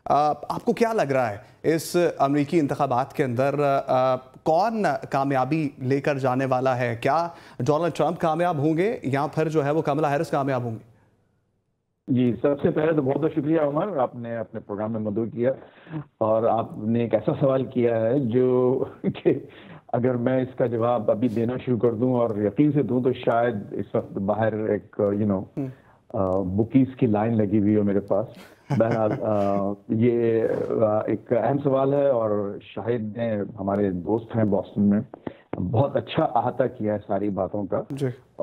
आपको क्या लग रहा है इस अमरीकी इंतखाबात के अंदर कौन कामयाबी लेकर जाने वाला है? क्या डोनाल्ड ट्रंप कामयाब होंगे या फिर जो है वो कमला हैरिस कामयाब होंगी? जी, सबसे पहले तो बहुत बहुत शुक्रिया उमर, आपने अपने प्रोग्राम में मदद किया और आपने एक ऐसा सवाल किया है जो कि अगर मैं इसका जवाब अभी देना शुरू कर दूं और यकीन से दूं तो शायद इस वक्त बाहर एक बुकीज की लाइन लगी हुई हो मेरे पास। बहरहाल ये एक अहम सवाल है और शाहिद ने, हमारे दोस्त हैं बॉस्टन में, बहुत अच्छा अहाता किया है सारी बातों का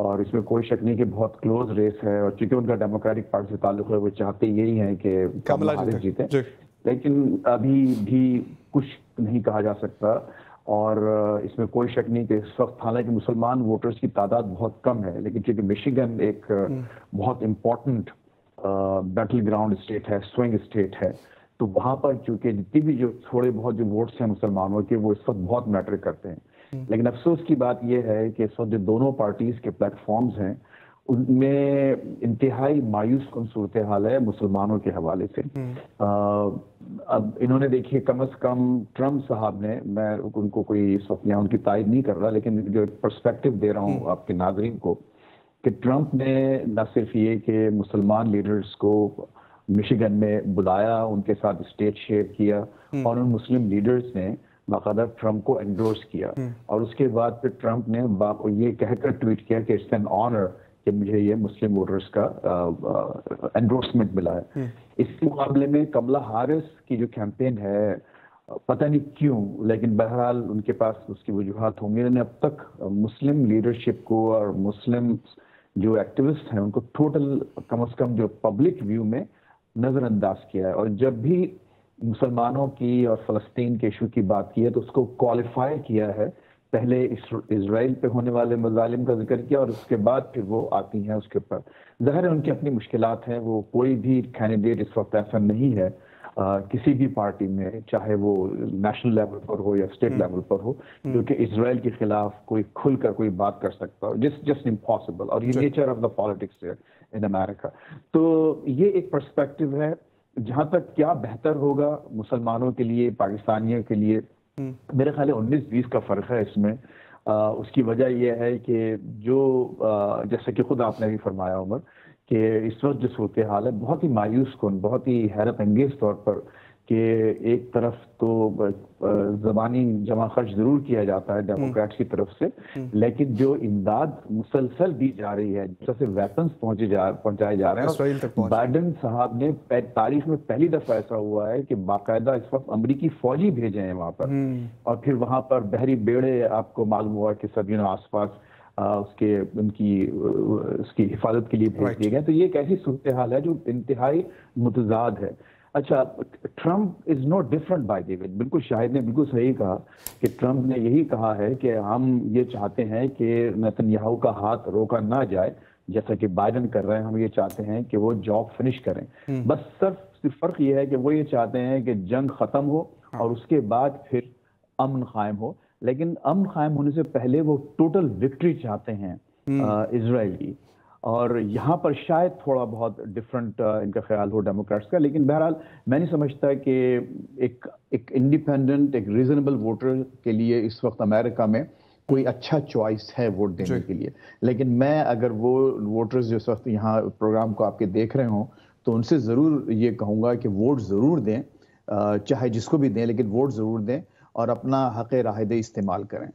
और इसमें कोई शक नहीं कि बहुत क्लोज रेस है और चूंकि उनका डेमोक्रेटिक पार्टी से ताल्लुक है वो चाहते यही हैं कि कमला हैरिस जीते, लेकिन अभी भी कुछ नहीं कहा जा सकता और इसमें कोई शक नहीं कि इस वक्त हालांकि मुसलमान वोटर्स की तादाद बहुत कम है, लेकिन चूंकि मिशिगन एक बहुत इम्पोर्टेंट बैटल ग्राउंड स्टेट है, स्विंग स्टेट है, तो वहां पर चूंकि जितनी भी जो थोड़े बहुत जो वोट्स हैं मुसलमानों के वो इस वक्त बहुत मैटर करते हैं। लेकिन अफसोस की बात यह है कि इस वक्त जो दोनों पार्टीज के प्लेटफॉर्म्स हैं उनमें इंतहाई मायूस कन सूरत हाल है मुसलमानों के हवाले से। अब इन्होंने देखिए कम से कम ट्रम्प साहब ने, मैं उनको कोई इस वक्त यहाँ उनकी तारीफ नहीं कर रहा, लेकिन जो पर्सपेक्टिव दे रहा हूँ आपके नाजरीन को कि ट्रम्प ने न सिर्फ ये कि मुसलमान लीडर्स को मिशिगन में बुलाया, उनके साथ स्टेज शेयर किया और उन मुस्लिम लीडर्स ने बाकायदा ट्रम्प को एंडोर्स किया और उसके बाद फिर ट्रम्प ने ये कहकर ट्वीट किया कि इट्स एन ऑनर कि मुझे ये मुस्लिम वोटर्स का एंडोर्समेंट मिला है। इस मुकाबले में कमला हैरिस की जो कैंपेन है, पता नहीं क्यों, लेकिन बहरहाल उनके पास उसकी वजूहात होंगी, उन्होंने अब तक मुस्लिम लीडरशिप को और मुस्लिम जो एक्टिविस्ट हैं उनको टोटल कम से कम जो पब्लिक व्यू में नज़रअंदाज किया है और जब भी मुसलमानों की और फ़लस्तीन के इशू की बात की है तो उसको क्वालिफाई किया है, पहले इजराइल पे होने वाले मज़ालिम का जिक्र किया और उसके बाद फिर वो आती हैं उसके ऊपर। ज़ाहिर है उनकी अपनी मुश्किलात हैं, वो कोई भी कैंडिडेट इस वक्त ऐसा नहीं है किसी भी पार्टी में, चाहे वो नेशनल लेवल पर हो या स्टेट लेवल पर हो, जो कि इजराइल के खिलाफ कोई खुलकर कोई बात कर सकता हो। जस्ट इम्पॉसिबल, और ये nature of the politics in America. तो ये एक पर्सपेक्टिव है। जहां तक क्या बेहतर होगा मुसलमानों के लिए, पाकिस्तानियों के लिए, मेरे ख्याल 19-20 का फर्क है इसमें। उसकी वजह यह है कि जो जैसे कि खुद आपने भी फरमाया उमर कि इस वक्त जो सूरत हाल है बहुत ही मायूस कुन, बहुत ही हैरत अंगेज तौर पर कि एक तरफ तो ज़बानी जमा खर्च जरूर किया जाता है डेमोक्रेट्स की तरफ से, लेकिन जो इमदाद मुसलसल दी जा रही है, जैसे वेपन्स पहुंचाए जा रहे हैं। बाइडेन साहब ने तारीख में पहली दफा ऐसा हुआ है कि बाकायदा इस वक्त अमरीकी फौजी भेजे हैं वहां पर और फिर वहां पर बहरी बेड़े, आपको मालूम हुआ कि सब आस पास उसकी हिफाजत के लिए भेज दिए गए। तो ये एक ऐसी सूरत हाल है जो इंतहाई मुतजाद है। अच्छा, Trump is not different by the way, बिल्कुल शाहिद ने बिल्कुल सही कहा कि ट्रम्प ने यही कहा है कि हम ये चाहते हैं कि नेतन्याहू का हाथ रोका ना जाए जैसा कि बाइडेन कर रहे हैं, हम ये चाहते हैं कि वो जॉब फिनिश करें। बस सिर्फ फर्क ये है कि वो ये चाहते हैं कि जंग खत्म हो और उसके बाद फिर अमन कायम हो, लेकिन अमन कायम होने से पहले वो टोटल विक्ट्री चाहते हैं इजराइल की। और यहाँ पर शायद थोड़ा बहुत डिफरेंट इनका ख्याल हो डेमोक्रेट्स का, लेकिन बहरहाल मैं नहीं समझता कि एक इंडिपेंडेंट, एक रीजनेबल वोटर के लिए इस वक्त अमेरिका में कोई अच्छा चॉइस है वोट देने के लिए। लेकिन मैं अगर वो वोटर्स जो इस वक्त यहाँ प्रोग्राम को आपके देख रहे हों तो उनसे ज़रूर ये कहूँगा कि वोट ज़रूर दें, चाहे जिसको भी दें, लेकिन वोट ज़रूर दें और अपना हक़ राय इस्तेमाल करें।